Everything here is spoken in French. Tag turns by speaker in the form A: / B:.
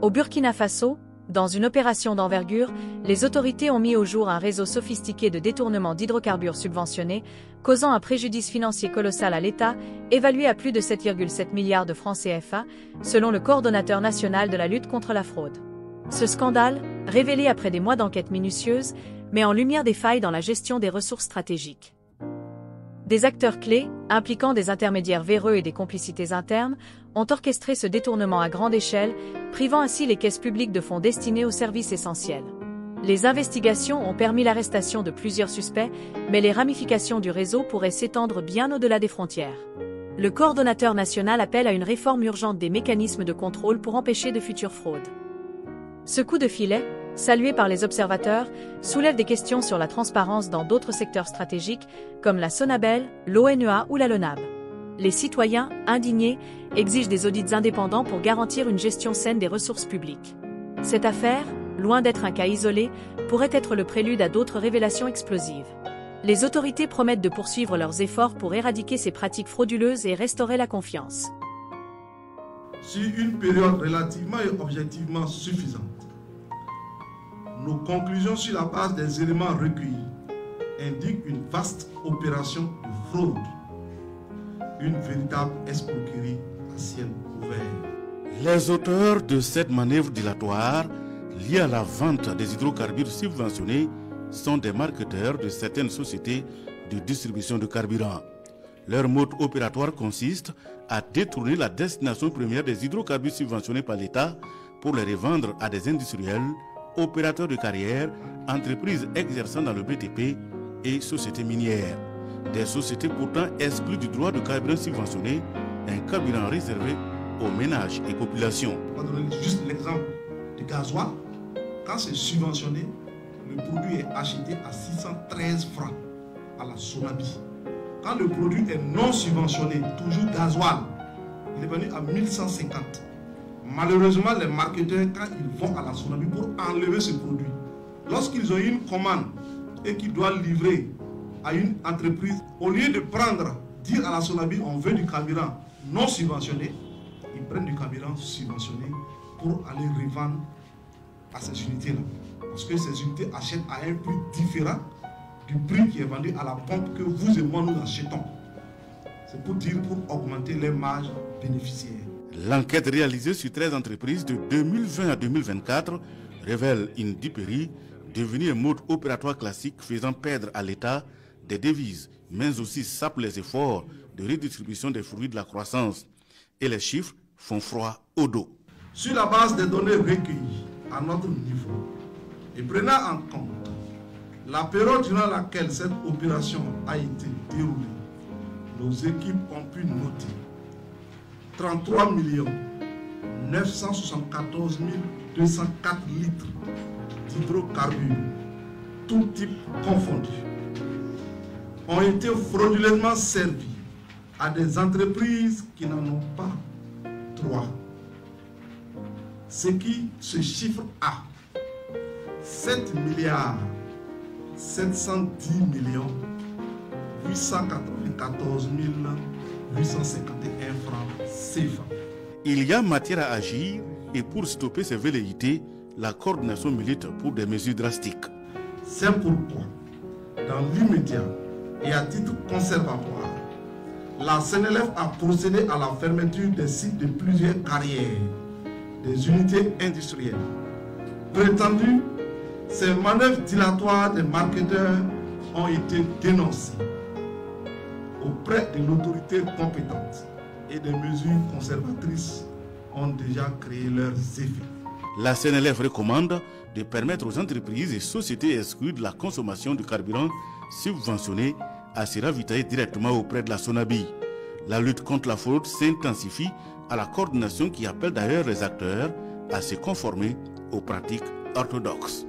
A: Au Burkina Faso, dans une opération d'envergure, les autorités ont mis au jour un réseau sophistiqué de détournement d'hydrocarbures subventionnés, causant un préjudice financier colossal à l'État, évalué à plus de 7,7 milliards de francs CFA, selon le coordonnateur national de la lutte contre la fraude. Ce scandale, révélé après des mois d'enquête minutieuse, met en lumière des failles dans la gestion des ressources stratégiques. Des acteurs clés, impliquant des intermédiaires véreux et des complicités internes, ont orchestré ce détournement à grande échelle, privant ainsi les caisses publiques de fonds destinés aux services essentiels. Les investigations ont permis l'arrestation de plusieurs suspects, mais les ramifications du réseau pourraient s'étendre bien au-delà des frontières. Le coordonnateur national appelle à une réforme urgente des mécanismes de contrôle pour empêcher de futures fraudes. Ce coup de filet, salué par les observateurs, soulève des questions sur la transparence dans d'autres secteurs stratégiques, comme la Sonabel, l'ONEA ou la LONAB. Les citoyens, indignés, exigent des audits indépendants pour garantir une gestion saine des ressources publiques. Cette affaire, loin d'être un cas isolé, pourrait être le prélude à d'autres révélations explosives. Les autorités promettent de poursuivre leurs efforts pour éradiquer ces pratiques frauduleuses et restaurer la confiance.
B: Sur une période relativement et objectivement suffisante, nos conclusions sur la base des éléments recueillis indiquent une vaste opération de fraude, une véritable escroquerie à ciel ouvert.
C: Les auteurs de cette manœuvre dilatoire liée à la vente des hydrocarbures subventionnés sont des marketeurs de certaines sociétés de distribution de carburant. Leur mode opératoire consiste à détourner la destination première des hydrocarbures subventionnés par l'État pour les revendre à des industriels, opérateurs de carrière, entreprises exerçant dans le BTP et sociétés minières. Des sociétés pourtant exclues du droit de carburant subventionné, un carburant réservé aux ménages et populations.
B: On va donner juste l'exemple du gasoil. Quand c'est subventionné, le produit est acheté à 613 francs à la Sonabi. Quand le produit est non subventionné, toujours gasoil, il est venu à 1150. Malheureusement, les marketeurs, quand ils vont à la Sonabi pour enlever ce produit, lorsqu'ils ont une commande et qu'ils doivent livrer à une entreprise, au lieu de dire à la Sonabi on veut du carburant non subventionné, ils prennent du carburant subventionné pour aller revendre à ces unités-là. Parce que ces unités achètent à un prix différent du prix qui est vendu à la pompe que vous et moi nous achetons. C'est pour augmenter les marges bénéficiaires.
C: L'enquête réalisée sur 13 entreprises de 2020 à 2024 révèle une duperie devenue un mode opératoire classique faisant perdre à l'État des devises, mais aussi sape les efforts de redistribution des fruits de la croissance. Et les chiffres font froid au dos.
B: Sur la base des données recueillies à notre niveau et prenant en compte la période durant laquelle cette opération a été déroulée, nos équipes ont pu noter 33 974 204 litres d'hydrocarbures, tout type confondu, ont été frauduleusement servis à des entreprises qui n'en ont pas droit. Ce qui se chiffre à 7 milliards 710 millions 894 851 francs CFA.
C: Il y a matière à agir et pour stopper ces velléités, la coordination milite pour des mesures drastiques.
B: C'est pourquoi, dans l'immédiat et à titre conservatoire, la CNLF a procédé à la fermeture des sites de plusieurs carrières, des unités industrielles. Prétendues, ces manœuvres dilatoires des marketeurs ont été dénoncées auprès de l'autorité compétente et des mesures conservatrices ont déjà créé leurs effets.
C: La CNLF recommande de permettre aux entreprises et sociétés exclues de la consommation de carburant subventionné à se ravitailler directement auprès de la Sonabi. La lutte contre la fraude s'intensifie à la coordination qui appelle d'ailleurs les acteurs à se conformer aux pratiques orthodoxes.